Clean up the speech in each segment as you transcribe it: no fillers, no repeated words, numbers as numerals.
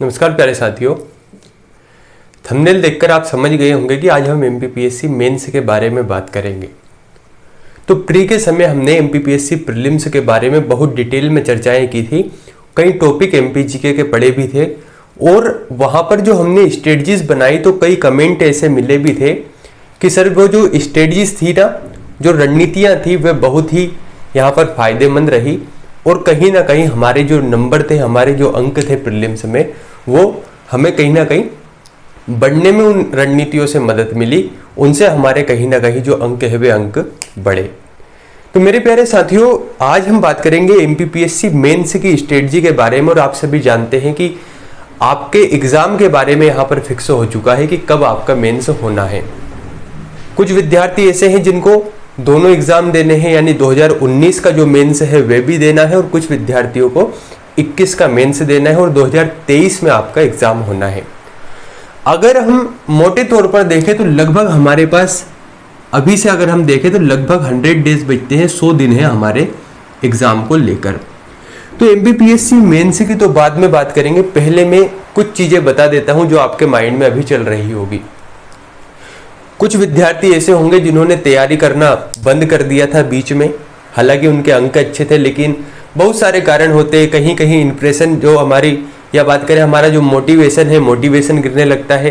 नमस्कार प्यारे साथियों, थंबनेल देखकर आप समझ गए होंगे कि आज हम एमपीपीएससी मेंस के बारे में बात करेंगे। तो प्री के समय हमने एमपीपीएससी प्रीलिम्स के बारे में बहुत डिटेल में चर्चाएं की थी। कई टॉपिक एमपीजीके के पढ़े भी थे और वहां पर जो हमने स्ट्रेटजीज बनाई तो कई कमेंट ऐसे मिले भी थे कि सर वो जो स्ट्रेटजीज थी ना, जो रणनीतियाँ थी वह बहुत ही यहाँ पर फायदेमंद रही और कहीं ना कहीं हमारे जो नंबर थे, हमारे जो अंक थे प्रीलिम्स में, वो हमें कहीं ना कहीं बढ़ने में उन रणनीतियों से मदद मिली। उनसे हमारे कहीं ना कहीं जो अंक है वे अंक बढ़े। तो मेरे प्यारे साथियों, आज हम बात करेंगे एमपीपीएससी मेंस की स्ट्रेटजी के बारे में। और आप सभी जानते हैं कि आपके एग्जाम के बारे में यहाँ पर फिक्स हो चुका है कि कब आपका मेंस होना है। कुछ विद्यार्थी ऐसे हैं जिनको दोनों एग्जाम देने हैं, यानी 2019 का जो मेंस है वे भी देना है और कुछ विद्यार्थियों को 21 का मेंस देना है और 2023 में आपका एग्जाम होना है। अगर हम मोटे तौर पर देखें तो लगभग हमारे पास अभी से अगर हम देखें तो लगभग 100 डेज बचते हैं, 100 दिन है हमारे एग्जाम को लेकर। तो एमपीपीएससी मेंस की तो बाद में बात करेंगे, पहले मैं कुछ चीजें बता देता हूं जो आपके माइंड में अभी चल रही होगी। कुछ विद्यार्थी ऐसे होंगे जिन्होंने तैयारी करना बंद कर दिया था बीच में, हालांकि उनके अंक अच्छे थे, लेकिन बहुत सारे कारण होते हैं। कहीं कहीं इंप्रेशन जो हमारी, या बात करें हमारा जो मोटिवेशन है, मोटिवेशन गिरने लगता है।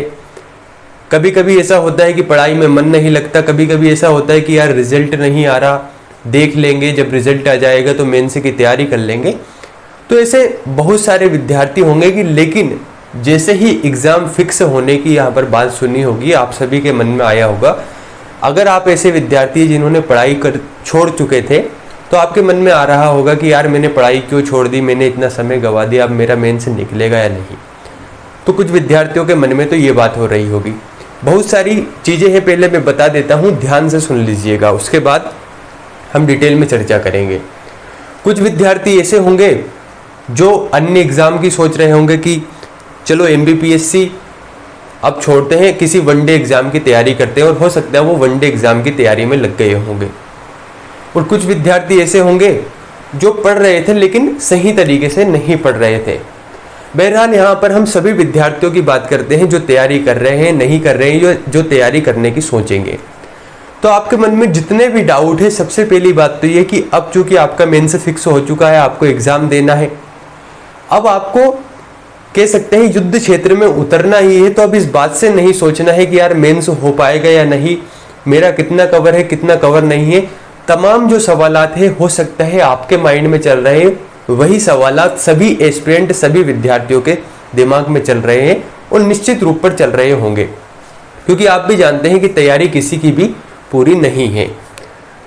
कभी कभी ऐसा होता है कि पढ़ाई में मन नहीं लगता, कभी कभी ऐसा होता है कि यार रिजल्ट नहीं आ रहा, देख लेंगे जब रिजल्ट आ जाएगा तो मेंस की तैयारी कर लेंगे। तो ऐसे बहुत सारे विद्यार्थी होंगे कि लेकिन जैसे ही एग्जाम फिक्स होने की यहाँ पर बात सुनी होगी, आप सभी के मन में आया होगा, अगर आप ऐसे विद्यार्थी जिन्होंने पढ़ाई कर छोड़ चुके थे तो आपके मन में आ रहा होगा कि यार मैंने पढ़ाई क्यों छोड़ दी, मैंने इतना समय गंवा दिया, अब मेरा मेंस निकलेगा या नहीं। तो कुछ विद्यार्थियों के मन में तो ये बात हो रही होगी। बहुत सारी चीज़ें हैं, पहले मैं बता देता हूँ, ध्यान से सुन लीजिएगा, उसके बाद हम डिटेल में चर्चा करेंगे। कुछ विद्यार्थी ऐसे होंगे जो अन्य एग्जाम की सोच रहे होंगे कि चलो एमपीपीएससी अब छोड़ते हैं, किसी वनडे एग्जाम की तैयारी करते हैं, और हो सकता है वो वनडे एग्जाम की तैयारी में लग गए होंगे। और कुछ विद्यार्थी ऐसे होंगे जो पढ़ रहे थे लेकिन सही तरीके से नहीं पढ़ रहे थे। बहरहाल यहाँ पर हम सभी विद्यार्थियों की बात करते हैं जो तैयारी कर रहे हैं, नहीं कर रहे हैं, जो तैयारी करने की सोचेंगे। तो आपके मन में जितने भी डाउट है, सबसे पहली बात तो ये कि अब चूंकि आपका मेंस फिक्स हो चुका है, आपको एग्जाम देना है, अब आपको कह सकते हैं युद्ध क्षेत्र में उतरना ही है। तो अब इस बात से नहीं सोचना है कि यार मेंस हो पाएगा या नहीं, मेरा कितना कवर है, कितना कवर नहीं है। तमाम जो सवालात है, हो सकता है आपके माइंड में चल रहे हैं, वही सवालात सभी एस्पिरेंट, सभी विद्यार्थियों के दिमाग में चल रहे हैं और निश्चित रूप पर चल रहे होंगे, क्योंकि आप भी जानते हैं कि तैयारी किसी की भी पूरी नहीं है।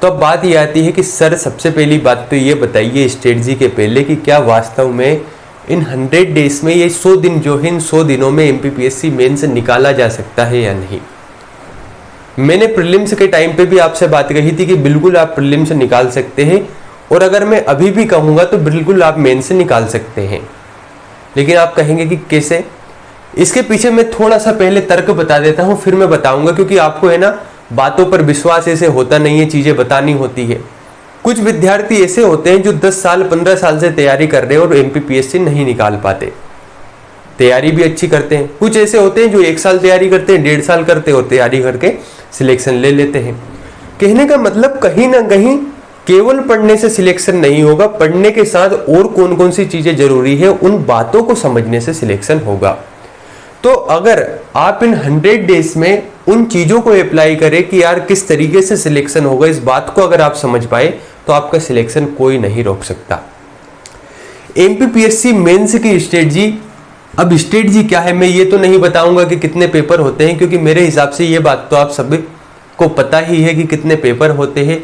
तो अब बात यह आती है कि सर सबसे पहली बात तो ये बताइए स्ट्रेटजी के पहले कि क्या वास्तव में इन 100 डेज में, ये 100 दिन जो है, इन 100 दिनों में एमपीपीएससी मेंस निकाला जा सकता है या नहीं। मैंने प्रीलिम्स के टाइम पे भी आपसे बात कही थी कि बिल्कुल आप प्रीलिम्स निकाल सकते हैं, और अगर मैं अभी भी कहूँगा तो बिल्कुल आप मेंस निकाल सकते हैं। लेकिन आप कहेंगे कि कैसे? इसके पीछे मैं थोड़ा सा पहले तर्क बता देता हूँ, फिर मैं बताऊँगा, क्योंकि आपको है ना बातों पर विश्वास ऐसे होता नहीं है, चीज़ें बतानी होती है। कुछ विद्यार्थी ऐसे होते हैं जो 10 साल 15 साल से तैयारी कर रहे हैं और एमपीपीएससी नहीं निकाल पाते, तैयारी भी अच्छी करते हैं। कुछ ऐसे होते हैं जो 1 साल तैयारी करते हैं, 1.5 साल करते हैं और तैयारी करके सिलेक्शन ले लेते हैं। कहने का मतलब कहीं ना कहीं केवल पढ़ने से सिलेक्शन नहीं होगा, पढ़ने के साथ और कौन कौन सी चीजें जरूरी है उन बातों को समझने से सिलेक्शन होगा। तो अगर आप इन 100 डेज में उन चीजों को अप्लाई करें कि यार किस तरीके से सिलेक्शन होगा, इस बात को अगर आप समझ पाए तो आपका सिलेक्शन कोई नहीं रोक सकता। एमपीपीएससी मेंस की स्ट्रेटजी, अब स्ट्रेटजी क्या है मैं ये तो नहीं बताऊंगा कि कितने पेपर होते हैं, क्योंकि मेरे हिसाब से ये बात तो आप सभी को पता ही है कि कितने पेपर होते हैं,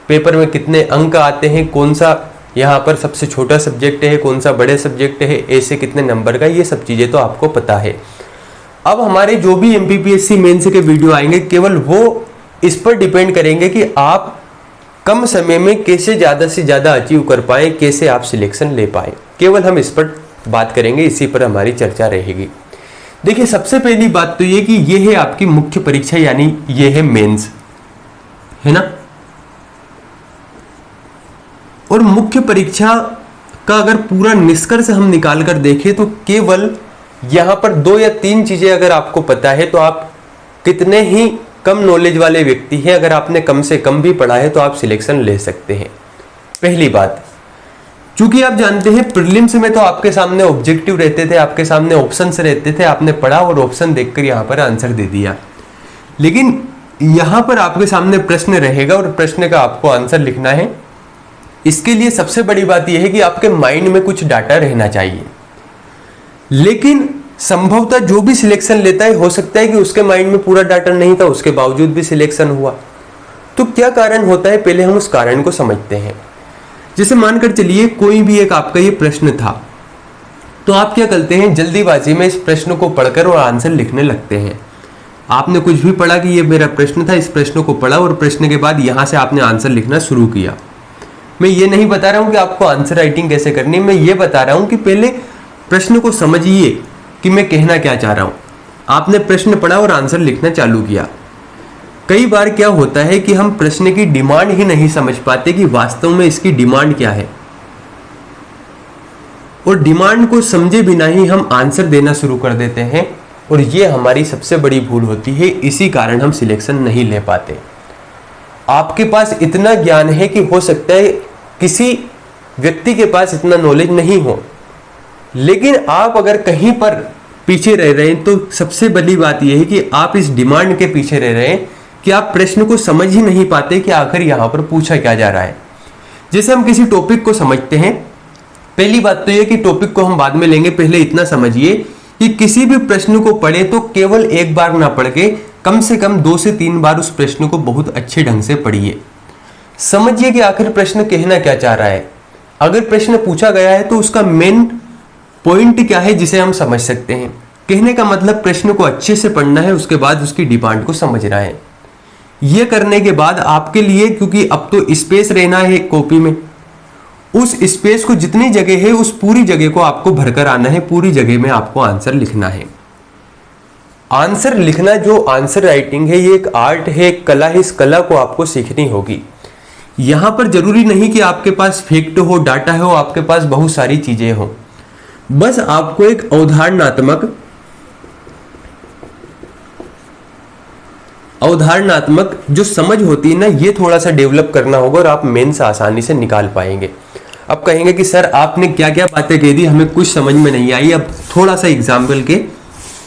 पेपर में कितने अंक आते हैं, कौन सा यहाँ पर सबसे छोटा सब्जेक्ट है, कौन सा बड़े सब्जेक्ट है, ऐसे कितने नंबर का, ये सब चीज़ें तो आपको पता है। अब हमारे जो भी एमपीपीएससी मेंस के वीडियो आएंगे, केवल वो इस पर डिपेंड करेंगे कि आप कम समय में कैसे ज़्यादा से ज़्यादा अचीव कर पाए, कैसे आप सिलेक्शन ले पाए, केवल हम इस पर बात करेंगे, इसी पर हमारी चर्चा रहेगी। देखिए सबसे पहली बात तो ये कि ये है आपकी मुख्य परीक्षा, यानी ये है मेंस, है ना। और मुख्य परीक्षा का अगर पूरा निष्कर्ष हम निकाल कर देखें तो केवल यहां पर 2 या 3 चीजें अगर आपको पता है तो आप कितने ही कम नॉलेज वाले व्यक्ति हैं, अगर आपने कम से कम भी पढ़ा है तो आप सिलेक्शन ले सकते हैं। पहली बात, क्योंकि आप जानते हैं प्रीलिम्स में तो आपके सामने ऑब्जेक्टिव रहते थे, आपके सामने ऑप्शंस रहते थे, आपने पढ़ा और ऑप्शन देखकर यहां पर आंसर दे दिया। लेकिन यहां पर आपके सामने प्रश्न रहेगा और प्रश्न का आपको आंसर लिखना है। इसके लिए सबसे बड़ी बात यह है कि आपके माइंड में कुछ डाटा रहना चाहिए। लेकिन संभवतः जो भी सिलेक्शन लेता है, हो सकता है कि उसके माइंड में पूरा डाटा नहीं था, उसके बावजूद भी सिलेक्शन हुआ। तो क्या कारण होता है, पहले हम उस कारण को समझते हैं। जैसे मानकर चलिए कोई भी एक आपका ये प्रश्न था, तो आप क्या करते हैं, जल्दीबाजी में इस प्रश्न को पढ़कर और आंसर लिखने लगते हैं। आपने कुछ भी पढ़ा कि ये मेरा प्रश्न था, इस प्रश्न को पढ़ा और प्रश्न के बाद यहां से आपने आंसर लिखना शुरू किया। मैं ये नहीं बता रहा हूं कि आपको आंसर राइटिंग कैसे करनी है, मैं ये बता रहा हूं कि पहले प्रश्न को समझिए कि मैं कहना क्या चाह रहा हूं। आपने प्रश्न पढ़ा और आंसर लिखना चालू किया। कई बार क्या होता है कि हम प्रश्न की डिमांड ही नहीं समझ पाते कि वास्तव में इसकी डिमांड क्या है, और डिमांड को समझे बिना ही हम आंसर देना शुरू कर देते हैं, और ये हमारी सबसे बड़ी भूल होती है। इसी कारण हम सिलेक्शन नहीं ले पाते। आपके पास इतना ज्ञान है कि हो सकता है किसी व्यक्ति के पास इतना नॉलेज नहीं हो, लेकिन आप अगर कहीं पर पीछे रह रहे हैं तो सबसे बड़ी बात यह है कि आप इस डिमांड के पीछे रह रहे हैं कि आप प्रश्न को समझ ही नहीं पाते कि आखिर यहां पर पूछा क्या जा रहा है। जैसे हम किसी टॉपिक को समझते हैं, पहली बात तो यह कि टॉपिक को हम बाद में लेंगे, पहले इतना समझिए कि किसी भी प्रश्न को पढ़े तो केवल एक बार ना पढ़ के कम से कम 2 से 3 बार उस प्रश्न को बहुत अच्छे ढंग से पढ़िए। समझिए कि आखिर प्रश्न कहना क्या चाह रहा है। अगर प्रश्न पूछा गया है तो उसका मेन पॉइंट क्या है जिसे हम समझ सकते हैं। कहने का मतलब प्रश्न को अच्छे से पढ़ना है, उसके बाद उसकी डिमांड को समझना है। यह करने के बाद आपके लिए, क्योंकि अब तो स्पेस रहना है कॉपी में, उस स्पेस को जितनी जगह है उस पूरी जगह को आपको भरकर आना है, पूरी जगह में आपको आंसर लिखना है। आंसर लिखना, जो आंसर राइटिंग है, ये एक आर्ट है, एक कला है। इस कला को आपको सीखनी होगी। यहां पर जरूरी नहीं कि आपके पास फैक्ट हो, डाटा हो, आपके पास बहुत सारी चीजें हो। बस आपको एक अवधारणात्मक जो समझ होती है ना, ये थोड़ा सा डेवलप करना होगा और आप मेंस आसानी से निकाल पाएंगे। अब कहेंगे कि सर आपने क्या क्या बातें कह दी, हमें कुछ समझ में नहीं आई, अब थोड़ा सा एग्जाम्पल के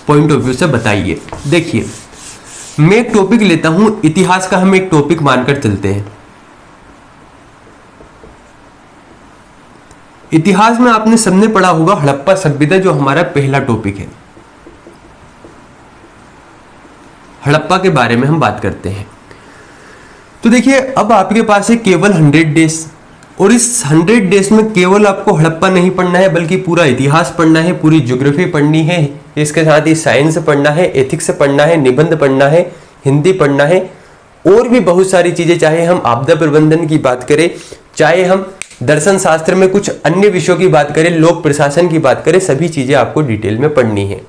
पॉइंट ऑफ व्यू से बताइए। देखिए, मैं एक टॉपिक लेता हूं, इतिहास का हम एक टॉपिक मानकर चलते हैं। इतिहास में आपने सबने पढ़ा होगा हड़प्पा सभ्यता, जो हमारा पहला टॉपिक है। हड़प्पा के बारे में हम बात करते हैं। तो देखिए, अब आपके पास है केवल 100 डेज, और इस 100 डेज में केवल आपको हड़प्पा नहीं पढ़ना है, बल्कि पूरा इतिहास पढ़ना है, पूरी ज्योग्राफी पढ़नी है, इसके साथ ही साइंस पढ़ना है, एथिक्स पढ़ना है, निबंध पढ़ना है, हिंदी पढ़ना है, और भी बहुत सारी चीजें। चाहे हम आपदा प्रबंधन की बात करें, चाहे हम दर्शन शास्त्र में कुछ अन्य विषयों की बात करें, लोक प्रशासन की बात करें, सभी चीजें आपको डिटेल में पढ़नी है।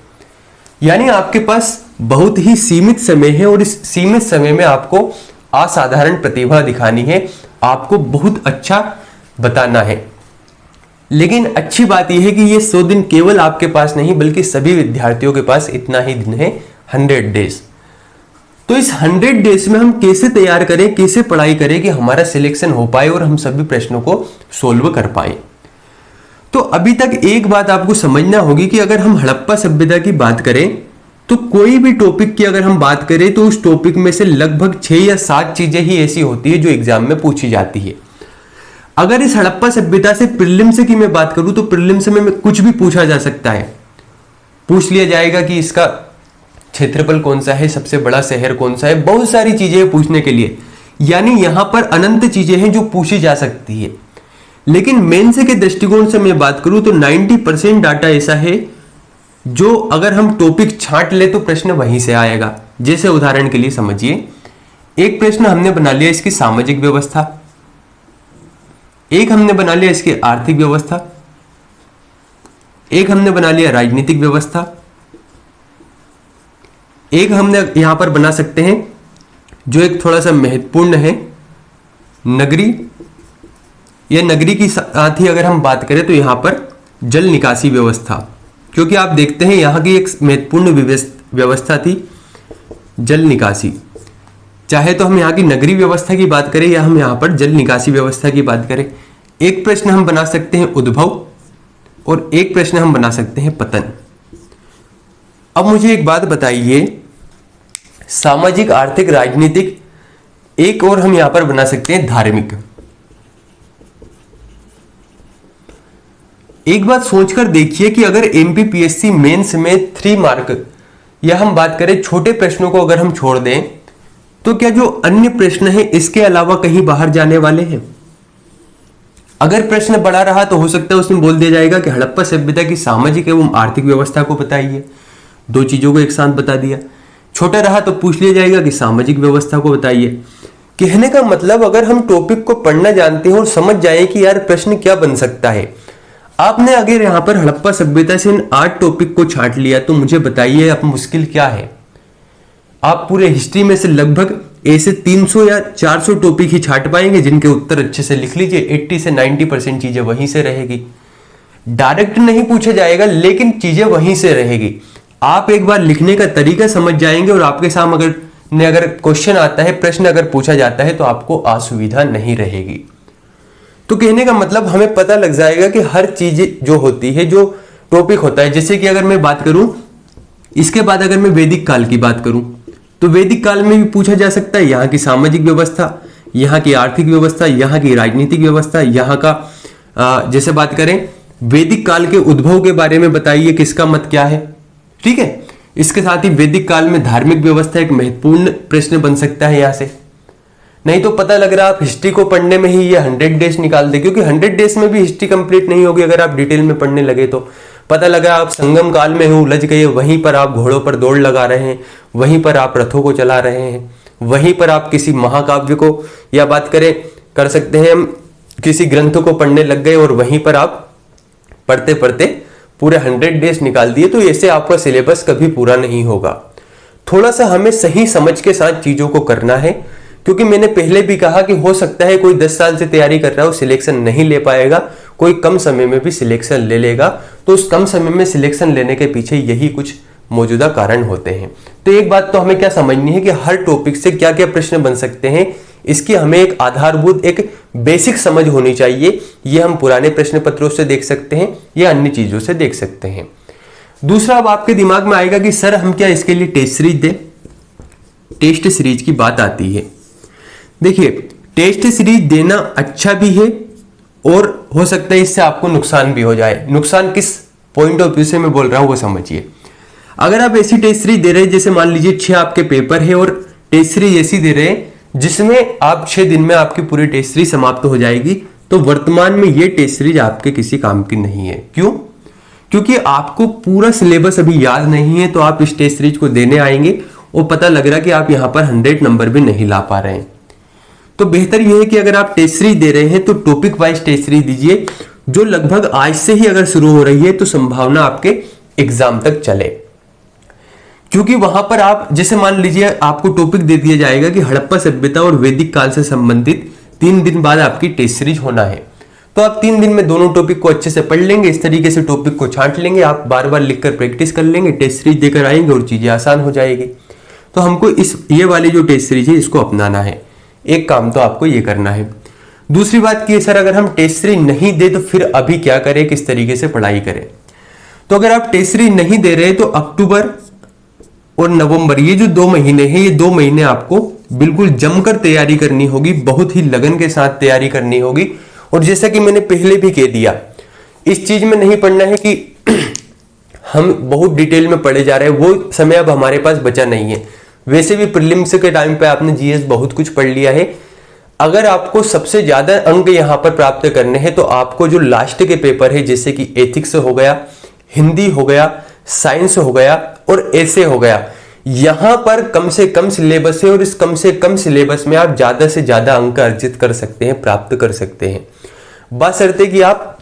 यानी आपके पास बहुत ही सीमित समय है, और इस सीमित समय में आपको असाधारण प्रतिभा दिखानी है, आपको बहुत अच्छा बताना है। लेकिन अच्छी बात यह है कि ये 100 दिन केवल आपके पास नहीं, बल्कि सभी विद्यार्थियों के पास इतना ही दिन है, 100 डेज। तो इस 100 डेज में हम कैसे तैयार करें, कैसे पढ़ाई करें कि हमारा सिलेक्शन हो पाए और हम सभी प्रश्नों को सोल्व कर पाए। तो अभी तक एक बात आपको समझना होगी कि अगर हम हड़प्पा सभ्यता की बात करें, तो कोई भी टॉपिक की अगर हम बात करें तो उस टॉपिक में से लगभग 6 या 7 चीजें ही ऐसी होती है जो एग्जाम में पूछी जाती है। अगर इस हड़प्पा सभ्यता से प्रीलिम्स की मैं बात करूं तो प्रीलिम्स में कुछ भी पूछा जा सकता है। पूछ लिया जाएगा कि इसका क्षेत्रफल कौन सा है, सबसे बड़ा शहर कौन सा है, बहुत सारी चीजें पूछने के लिए। यानी यहां पर अनंत चीजें हैं जो पूछी जा सकती है। लेकिन मेंस के दृष्टिकोण से मैं बात करूं तो 90% डाटा ऐसा है जो अगर हम टॉपिक छांट ले तो प्रश्न वहीं से आएगा। जैसे उदाहरण के लिए समझिए, एक प्रश्न हमने बना लिया इसकी सामाजिक व्यवस्था, एक हमने बना लिया इसकी आर्थिक व्यवस्था, एक हमने बना लिया राजनीतिक व्यवस्था, एक हमने यहां पर बना सकते हैं जो एक थोड़ा सा महत्वपूर्ण है, नगरी। या नगरी की साथ ही अगर हम बात करें तो यहां पर जल निकासी व्यवस्था। क्योंकि आप देखते हैं यहाँ की एक महत्वपूर्ण व्यवस्था थी जल निकासी। चाहे तो हम यहाँ की नगरीय व्यवस्था की बात करें या हम यहाँ पर जल निकासी व्यवस्था की बात करें, एक प्रश्न हम बना सकते हैं उद्भव और एक प्रश्न हम बना सकते हैं पतन। अब मुझे एक बात बताइए, सामाजिक, आर्थिक, राजनीतिक, एक और हम यहां पर बना सकते हैं धार्मिक। एक बात सोचकर देखिए कि अगर एमपीपीएससी मेंस में 3 मार्क या हम बात करें छोटे प्रश्नों को अगर हम छोड़ दें तो क्या जो अन्य प्रश्न हैं इसके अलावा कहीं बाहर जाने वाले हैं? अगर प्रश्न बड़ा रहा तो हो सकता है उसमें बोल दिया जाएगा कि हड़प्पा सभ्यता की सामाजिक एवं आर्थिक व्यवस्था को बताइए, 2 चीजों को एक साथ बता दिया। छोटा रहा तो पूछ लिया जाएगा कि सामाजिक व्यवस्था को बताइए। कहने का मतलब अगर हम टॉपिक को पढ़ना जानते हैं और समझ जाए कि यार प्रश्न क्या बन सकता है। आपने अगर यहां पर हड़प्पा सभ्यता से इन 8 टॉपिक को छांट लिया तो मुझे बताइए अब मुश्किल क्या है? आप पूरे हिस्ट्री में से लगभग ऐसे 300 या 400 टॉपिक ही छांट पाएंगे जिनके उत्तर अच्छे से लिख लीजिए। 80 से 90% चीजें वहीं से रहेगी। डायरेक्ट नहीं पूछा जाएगा लेकिन चीजें वहीं से रहेगी। आप एक बार लिखने का तरीका समझ जाएंगे और आपके सामने अगर क्वेश्चन आता है, प्रश्न अगर पूछा जाता है तो आपको असुविधा नहीं रहेगी। तो कहने का मतलब हमें पता लग जाएगा कि हर चीज जो होती है, जो टॉपिक होता है, जैसे कि अगर मैं बात करूं इसके बाद अगर मैं वैदिक काल की बात करूं तो वैदिक काल में भी पूछा जा सकता है यहाँ की सामाजिक व्यवस्था, यहाँ की आर्थिक व्यवस्था, यहाँ की राजनीतिक व्यवस्था, यहाँ का जैसे बात करें वैदिक काल के उद्भव के बारे में बताइए किसका मत क्या है। ठीक है, इसके साथ ही वैदिक काल में धार्मिक व्यवस्था एक महत्वपूर्ण प्रश्न बन सकता है यहां से। नहीं तो पता लग रहा है आप हिस्ट्री को पढ़ने में ही ये 100 डेज निकाल दे, क्योंकि 100 डेज में भी हिस्ट्री कंप्लीट नहीं होगी अगर आप डिटेल में पढ़ने लगे तो। पता लगा आप संगम काल में उलझ गए, वहीं पर आप घोड़ों पर दौड़ लगा रहे हैं, वहीं पर आप रथों को चला रहे हैं, वहीं पर आप किसी महाकाव्य को या बात करें कर सकते हैं हम किसी ग्रंथ को पढ़ने लग गए और वहीं पर आप पढ़ते पढ़ते पूरे 100 डेज निकाल दिए, तो ऐसे आपका सिलेबस कभी पूरा नहीं होगा। थोड़ा सा हमें सही समझ के साथ चीजों को करना है, क्योंकि मैंने पहले भी कहा कि हो सकता है कोई 10 साल से तैयारी कर रहा है वो सिलेक्शन नहीं ले पाएगा, कोई कम समय में भी सिलेक्शन ले लेगा। तो उस कम समय में सिलेक्शन लेने के पीछे यही कुछ मौजूदा कारण होते हैं। तो एक बात तो हमें क्या समझनी है कि हर टॉपिक से क्या क्या प्रश्न बन सकते हैं, इसकी हमें एक आधारभूत एक बेसिक समझ होनी चाहिए। ये हम पुराने प्रश्न पत्रों से देख सकते हैं या अन्य चीजों से देख सकते हैं। दूसरा, अब आपके दिमाग में आएगा कि सर हम क्या इसके लिए टेस्ट सीरीज दें? टेस्ट सीरीज की बात आती है, देखिए टेस्ट सीरीज देना अच्छा भी है और हो सकता है इससे आपको नुकसान भी हो जाए। नुकसान किस पॉइंट ऑफ व्यू से मैं बोल रहा हूं वो समझिए। अगर आप ऐसी टेस्ट सीरीज दे रहे हैं जैसे मान लीजिए 6 आपके पेपर है और टेस्ट सीरीज ऐसी दे रहे हैं जिसमें आप 6 दिन में आपकी पूरी टेस्ट सीरीज समाप्त हो जाएगी, तो वर्तमान में ये टेस्ट सीरीज आपके किसी काम की नहीं है। क्यों? क्योंकि आपको पूरा सिलेबस अभी याद नहीं है, तो आप इस टेस्ट सीरीज को देने आएंगे और पता लग रहा है कि आप यहां पर 100 नंबर भी नहीं ला पा रहे हैं। तो बेहतर यह है कि अगर आप टेस्ट सीरीज दे रहे हैं तो टॉपिक वाइज टेस्ट सीरीज दीजिए, जो लगभग आज से ही अगर शुरू हो रही है तो संभावना आपके एग्जाम तक चले। क्योंकि वहां पर आप जैसे मान लीजिए आपको टॉपिक दे दिया जाएगा कि हड़प्पा सभ्यता और वैदिक काल से संबंधित 3 दिन बाद आपकी टेस्ट सीरीज होना है, तो आप 3 दिन में दोनों टॉपिक को अच्छे से पढ़ लेंगे। इस तरीके से टॉपिक को छांट लेंगे, आप बार बार लिखकर प्रैक्टिस कर लेंगे, टेस्ट सीरीज देकर आएंगे और चीजें आसान हो जाएगी। तो हमको ये वाली जो टेस्ट सीरीज है इसको अपनाना है। एक काम तो आपको ये करना है। दूसरी बात की सर अगर हम टेस्ट सीरीज नहीं दे तो फिर अभी क्या करें, किस तरीके से पढ़ाई करें? तो अगर आप टेस्ट सीरीज नहीं दे रहे तो अक्टूबर और नवंबर ये जो 2 महीने हैं, ये 2 महीने आपको बिल्कुल जमकर तैयारी करनी होगी, बहुत ही लगन के साथ तैयारी करनी होगी। और जैसा कि मैंने पहले भी कह दिया, इस चीज में नहीं पढ़ना है कि हम बहुत डिटेल में पढ़े जा रहे हैं, वो समय अब हमारे पास बचा नहीं है। वैसे भी प्रीलिम्स के टाइम पे आपने जीएस बहुत कुछ पढ़ लिया है। अगर आपको सबसे ज्यादा अंक यहां पर प्राप्त करने हैं तो आपको जो लास्ट के पेपर है जैसे कि एथिक्स हो गया, हिंदी हो गया, साइंस हो गया और ऐसे हो गया, यहां पर कम से कम सिलेबस है और इस कम से कम सिलेबस में आप ज्यादा से ज्यादा अंक अर्जित कर सकते हैं, प्राप्त कर सकते हैं, बशर्ते कि आप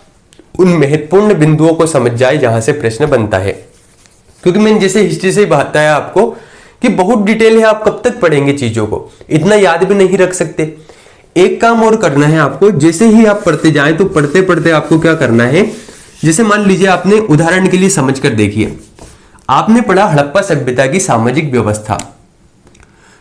उन महत्वपूर्ण बिंदुओं को समझ जाए जहां से प्रश्न बनता है। क्योंकि मैंने जैसे हिस्ट्री से बताया आपको कि बहुत डिटेल है, आप कब तक पढ़ेंगे चीजों को, इतना याद भी नहीं रख सकते। एक काम और करना है आपको, जैसे ही आप पढ़ते जाएं तो पढ़ते पढ़ते आपको क्या करना है, जैसे मान लीजिए, आपने उदाहरण के लिए समझ कर देखिए, आपने पढ़ा हड़प्पा सभ्यता की सामाजिक व्यवस्था।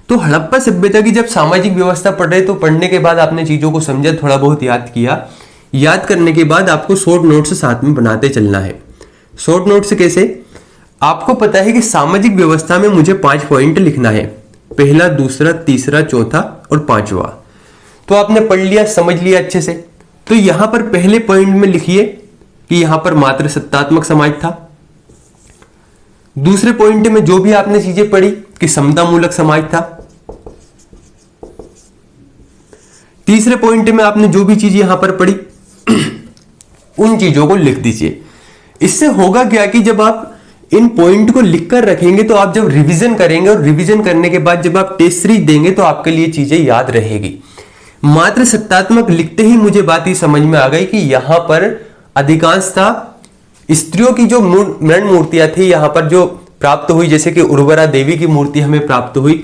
तो हड़प्पा सभ्यता की जब सामाजिक व्यवस्था पढ़ रहे, तो पढ़ने के बाद आपने चीजों को समझा, थोड़ा बहुत याद किया। याद करने के बाद आपको शॉर्ट नोट्स साथ में बनाते चलना है। शॉर्ट नोट्स कैसे? आपको पता है कि सामाजिक व्यवस्था में मुझे 5 पॉइंट लिखना है, पहला, दूसरा, तीसरा, चौथा और 5वां। तो आपने पढ़ लिया, समझ लिया अच्छे से। तो यहां पर पहले पॉइंट में लिखिए कि यहां पर मात्र सत्तात्मक समाज था। दूसरे पॉइंट में जो भी आपने चीजें पढ़ी कि समतामूलक समाज था। तीसरे पॉइंट में आपने जो भी चीज यहां पर पढ़ी उन चीजों को लिख दीजिए। इससे होगा क्या कि जब आप इन पॉइंट को लिखकर रखेंगे, तो आप जब रिवीजन करेंगे और रिवीजन करने के बाद जब आप टेस्ट सीरीज देंगे, तो आपके लिए चीजें याद रहेगी। मात्र सत्तात्मक लिखते ही मुझे बात ये समझ में आ गई कि यहां पर अधिकांशतः स्त्रियों की जो मृण मूर्तियां थी यहां पर जो प्राप्त हुई, जैसे कि उर्वरा देवी की मूर्ति हमें प्राप्त हुई,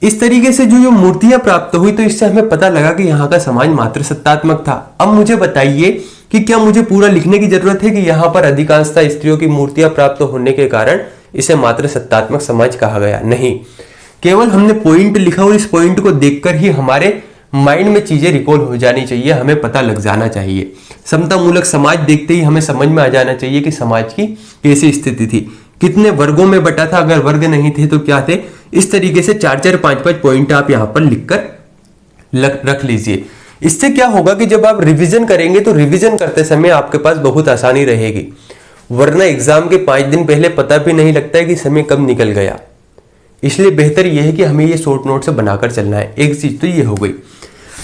इस तरीके से जो मूर्तियां प्राप्त हुई, तो इससे हमें पता लगा कि यहाँ का समाज मात्र सत्तात्मक था। अब मुझे बताइए कि क्या मुझे पूरा लिखने की जरूरत है कि यहाँ पर अधिकांशतः स्त्रियों की मूर्तियां प्राप्त होने के कारण इसे मात्र सत्तात्मक समाज कहा गया? नहीं, केवल हमने पॉइंट लिखा और इस पॉइंट को देखकर ही हमारे माइंड में चीजें रिकॉल हो जानी चाहिए, हमें पता लग जाना चाहिए। समतामूलक समाज देखते ही हमें समझ में आ जाना चाहिए कि समाज की कैसी स्थिति थी, कितने वर्गों में बटा था, अगर वर्ग नहीं थे तो क्या थे। इस तरीके से 4-4, 5-5 पॉइंट आप यहां पर लिखकर रख लीजिए। इससे क्या होगा कि जब आप रिवीजन करेंगे, तो रिवीजन करते समय आपके पास बहुत आसानी रहेगी, वरना एग्जाम के 5 दिन पहले पता भी नहीं लगता है कि समय कब निकल गया। इसलिए बेहतर यह है कि हमें ये शॉर्ट नोट से बनाकर चलना है। एक चीज तो ये हो गई।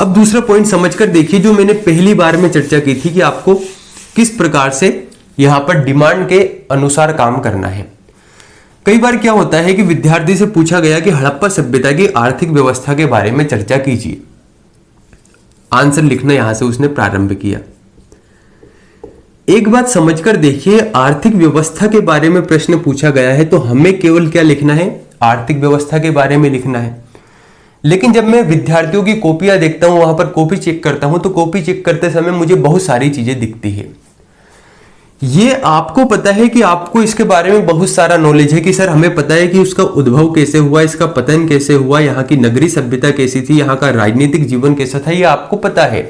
अब दूसरा पॉइंट समझकर देखिए, जो मैंने पहली बार में चर्चा की थी कि आपको किस प्रकार से यहां पर डिमांड के अनुसार काम करना है। कई बार क्या होता है कि विद्यार्थी से पूछा गया कि हड़प्पा सभ्यता की आर्थिक व्यवस्था के बारे में चर्चा कीजिए। आंसर लिखना यहां से उसने प्रारंभ किया। एक बात समझकर देखिए, आर्थिक व्यवस्था के बारे में प्रश्न पूछा गया है, तो हमें केवल क्या लिखना है? आर्थिक व्यवस्था के बारे में लिखना है। लेकिन जब मैं विद्यार्थियों की कॉपियां देखता हूं, वहां पर कॉपी चेक करता हूं, तो कॉपी चेक करते समय मुझे बहुत सारी चीजें दिखती है। ये आपको पता है कि आपको इसके बारे में बहुत सारा नॉलेज है कि सर हमें पता है कि उसका उद्भव कैसे हुआ, इसका पतन कैसे हुआ, यहाँ की नगरीय सभ्यता कैसी थी, यहाँ का राजनीतिक जीवन कैसा था, ये आपको पता है।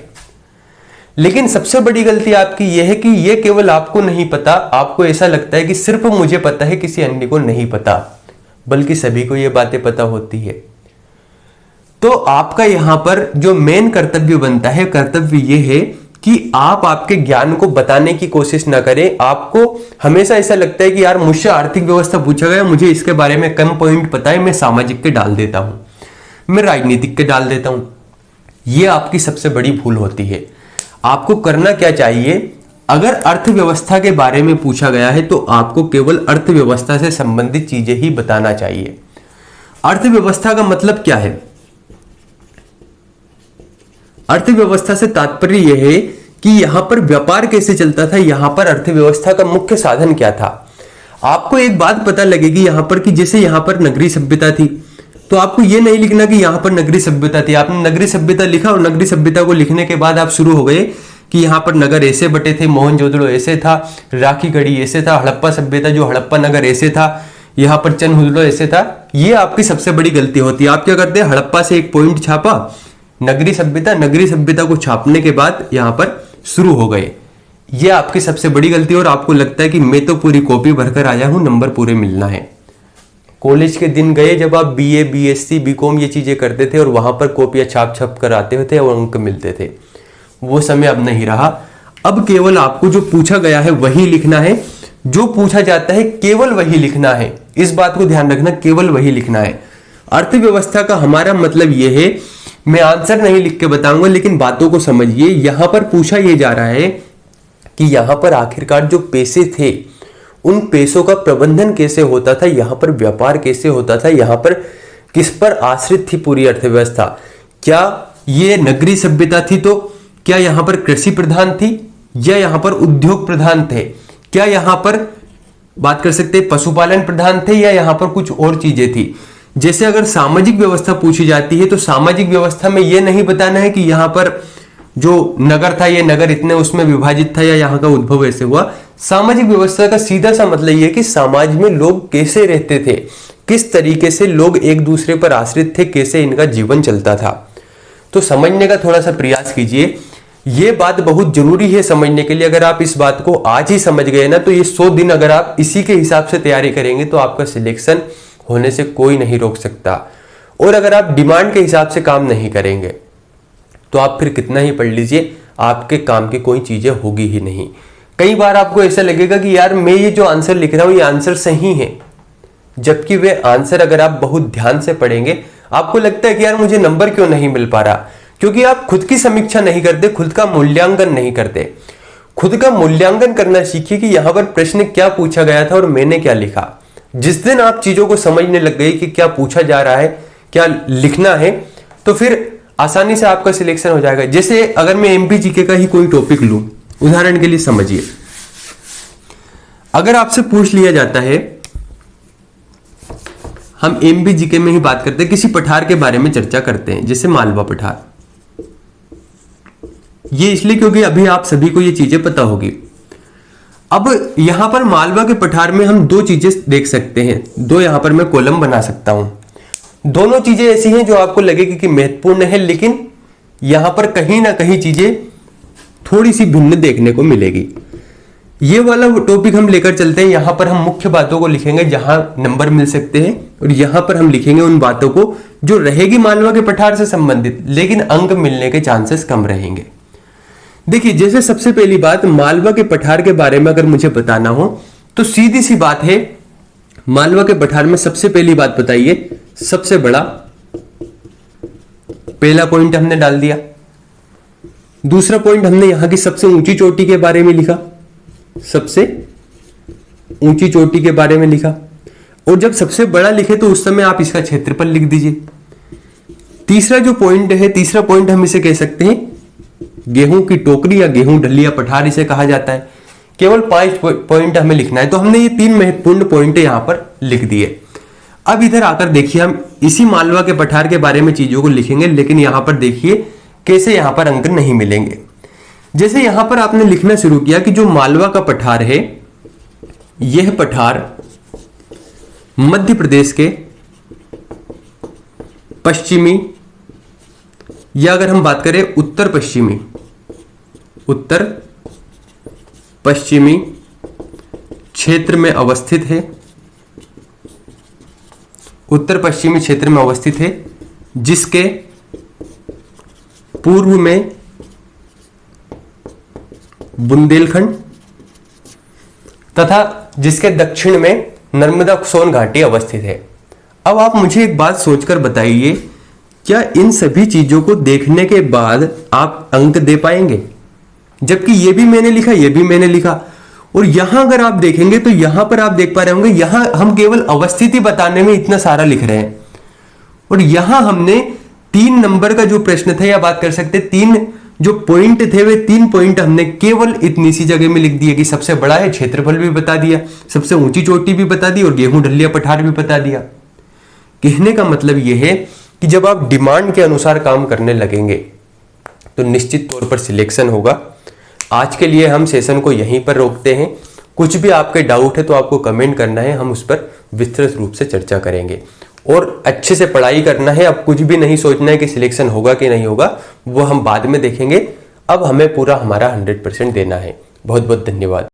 लेकिन सबसे बड़ी गलती आपकी यह है कि ये केवल आपको नहीं पता, आपको ऐसा लगता है कि सिर्फ मुझे पता है, किसी अन्य को नहीं पता, बल्कि सभी को ये बातें पता होती है। तो आपका यहां पर जो मेन कर्तव्य बनता है, कर्तव्य यह है कि आप आपके ज्ञान को बताने की कोशिश ना करें। आपको हमेशा ऐसा लगता है कि यार मुझसे आर्थिक व्यवस्था पूछा गया, मुझे इसके बारे में कम पॉइंट पता है, मैं सामाजिक के डाल देता हूं, मैं राजनीतिक के डाल देता हूं। यह आपकी सबसे बड़ी भूल होती है। आपको करना क्या चाहिए? अगर अर्थव्यवस्था के बारे में पूछा गया है, तो आपको केवल अर्थव्यवस्था से संबंधित चीजें ही बताना चाहिए। अर्थव्यवस्था का मतलब क्या है? अर्थव्यवस्था से तात्पर्य यह है कि यहां पर व्यापार कैसे चलता था, यहां पर अर्थव्यवस्था का मुख्य साधन क्या था। आपको एक बात पता लगेगी यहां पर कि जैसे यहां पर नगरीय सभ्यता थी, तो आपको यह नहीं लिखना कि यहां पर नगरीय सभ्यता थी। आपने नगरीय सभ्यता लिखा और नगरीय सभ्यता को लिखने के बाद आप शुरू हो गए कि यहां पर नगर ऐसे बटे थे, मोहनजोदड़ो ऐसे था, राखी गढ़ी ऐसे था, हड़प्पा सभ्यता जो हड़प्पा नगर ऐसे था, यहां पर चंदहुदड़ो ऐसे था। यह आपकी सबसे बड़ी गलती होती है। आप क्या करते हैं? हड़प्पा से एक पॉइंट छापा, नगरीय सभ्यता को छापने के बाद यहां पर शुरू हो गए। यह आपकी सबसे बड़ी गलती, और आपको लगता है कि मैं तो पूरी कॉपी भरकर आया हूं, नंबर पूरे मिलना है। कॉलेज के दिन गए जब आप बीए, बीएससी, बीकॉम ये चीजें करते थे और वहां पर कॉपियां छाप छाप कर आते थे और अंक मिलते थे, वो समय अब नहीं रहा। अब केवल आपको जो पूछा गया है वही लिखना है, जो पूछा जाता है केवल वही लिखना है। इस बात को ध्यान रखना, केवल वही लिखना है। अर्थव्यवस्था का हमारा मतलब यह है, मैं आंसर नहीं लिख के बताऊंगा, लेकिन बातों को समझिए। यहां पर पूछा यह जा रहा है कि यहां पर आखिरकार जो पैसे थे, उन पैसों का प्रबंधन कैसे होता था, यहां पर व्यापार कैसे होता था, यहां पर किस पर आश्रित थी पूरी अर्थव्यवस्था। क्या ये नगरीय सभ्यता थी तो क्या यहां पर कृषि प्रधान थी या यहां पर उद्योग प्रधान थे? क्या यहां पर बात कर सकते हैं पशुपालन प्रधान थे या यहां पर कुछ और चीजें थी? जैसे अगर सामाजिक व्यवस्था पूछी जाती है, तो सामाजिक व्यवस्था में यह नहीं बताना है कि यहां पर जो नगर था ये नगर इतने उसमें विभाजित था या यहाँ का उद्भव ऐसे हुआ। सामाजिक व्यवस्था का सीधा सा मतलब ये कि समाज में लोग कैसे रहते थे, किस तरीके से लोग एक दूसरे पर आश्रित थे, कैसे इनका जीवन चलता था। तो समझने का थोड़ा सा प्रयास कीजिए। ये बात बहुत जरूरी है समझने के लिए। अगर आप इस बात को आज ही समझ गए ना, तो ये 100 दिन अगर आप इसी के हिसाब से तैयारी करेंगे तो आपका सिलेक्शन होने से कोई नहीं रोक सकता। और अगर आप डिमांड के हिसाब से काम नहीं करेंगे तो आप फिर कितना ही पढ़ लीजिए, आपके काम की कोई चीजें होगी ही नहीं। कई बार आपको ऐसा लगेगा कि यार मैं ये जो आंसर लिख रहा हूं ये आंसर सही है, जबकि वे आंसर अगर आप बहुत ध्यान से पढ़ेंगे आपको लगता है कि यार मुझे नंबर क्यों नहीं मिल पा रहा, क्योंकि आप खुद की समीक्षा नहीं करते, खुद का मूल्यांकन नहीं करते। खुद का मूल्यांकन करना सीखिए कि यहां पर प्रश्न क्या पूछा गया था और मैंने क्या लिखा। जिस दिन आप चीजों को समझने लग गए कि क्या पूछा जा रहा है, क्या लिखना है, तो फिर आसानी से आपका सिलेक्शन हो जाएगा। जैसे अगर मैं एमपी जीके का ही कोई टॉपिक लूं, उदाहरण के लिए समझिए, अगर आपसे पूछ लिया जाता है, हम एमपी जीके में ही बात करते हैं, किसी पठार के बारे में चर्चा करते हैं, जैसे मालवा पठार। ये इसलिए क्योंकि अभी आप सभी को ये चीजें पता होगी। अब यहां पर मालवा के पठार में हम दो चीजें देख सकते हैं, दो यहां पर मैं कॉलम बना सकता हूं। दोनों चीजें ऐसी हैं जो आपको लगेगी कि महत्वपूर्ण है, लेकिन यहां पर कहीं ना कहीं चीजें थोड़ी सी भिन्न देखने को मिलेगी। ये वाला टॉपिक हम लेकर चलते हैं, यहां पर हम मुख्य बातों को लिखेंगे जहां नंबर मिल सकते हैं, और यहां पर हम लिखेंगे उन बातों को जो रहेगी मालवा के पठार से संबंधित, लेकिन अंक मिलने के चांसेस कम रहेंगे। देखिए, जैसे सबसे पहली बात, मालवा के पठार के बारे में अगर मुझे बताना हो तो सीधी सी बात है, मालवा के पठार में सबसे पहली बात बताइए, सबसे बड़ा, पहला पॉइंट हमने डाल दिया। दूसरा पॉइंट हमने यहां की सबसे ऊंची चोटी के बारे में लिखा, सबसे ऊंची चोटी के बारे में लिखा। और जब सबसे बड़ा लिखे तो उस समय आप इसका क्षेत्रफल लिख दीजिए। तीसरा जो पॉइंट है, तीसरा पॉइंट हम इसे कह सकते हैं गेहूं की टोकरी या गेहूं ढलिया पठार इसे कहा जाता है। केवल 5 पॉइंट हमें लिखना है, तो हमने ये 3 महत्वपूर्ण पॉइंट यहां पर लिख दिए। अब इधर आकर देखिए, हम इसी मालवा के पठार के बारे में चीजों को लिखेंगे, लेकिन यहां पर देखिए कैसे यहां पर अंक नहीं मिलेंगे। जैसे यहां पर आपने लिखना शुरू किया कि जो मालवा का पठार है, यह पठार मध्य प्रदेश के पश्चिमी, या अगर हम बात करें उत्तर पश्चिमी क्षेत्र में अवस्थित है, उत्तर पश्चिमी क्षेत्र में अवस्थित है, जिसके पूर्व में बुंदेलखंड तथा जिसके दक्षिण में नर्मदा सोन घाटी अवस्थित है। अब आप मुझे एक बात सोचकर बताइए, क्या इन सभी चीजों को देखने के बाद आप अंक दे पाएंगे? जबकि ये भी मैंने लिखा, ये भी मैंने लिखा, और यहां अगर आप देखेंगे तो यहां पर आप देख पा रहे होंगे, यहां हम केवल अवस्थिति बताने में इतना सारा लिख रहे हैं, और यहां हमने 3 नंबर का जो प्रश्न था, या बात कर सकते 3 जो पॉइंट थे, वे 3 पॉइंट हमने केवल इतनी सी जगह में लिख दिए कि सबसे बड़ा है, क्षेत्रफल भी बता दिया, सबसे ऊंची चोटी भी बता दी, और गेहूं ढलिया पठार भी बता दिया। कहने का मतलब यह है कि जब आप डिमांड के अनुसार काम करने लगेंगे तो निश्चित तौर पर सिलेक्शन होगा। आज के लिए हम सेशन को यहीं पर रोकते हैं। कुछ भी आपके डाउट है तो आपको कमेंट करना है, हम उस पर विस्तृत रूप से चर्चा करेंगे। और अच्छे से पढ़ाई करना है, अब कुछ भी नहीं सोचना है कि सिलेक्शन होगा कि नहीं होगा, वो हम बाद में देखेंगे। अब हमें पूरा हमारा 100% देना है। बहुत बहुत धन्यवाद।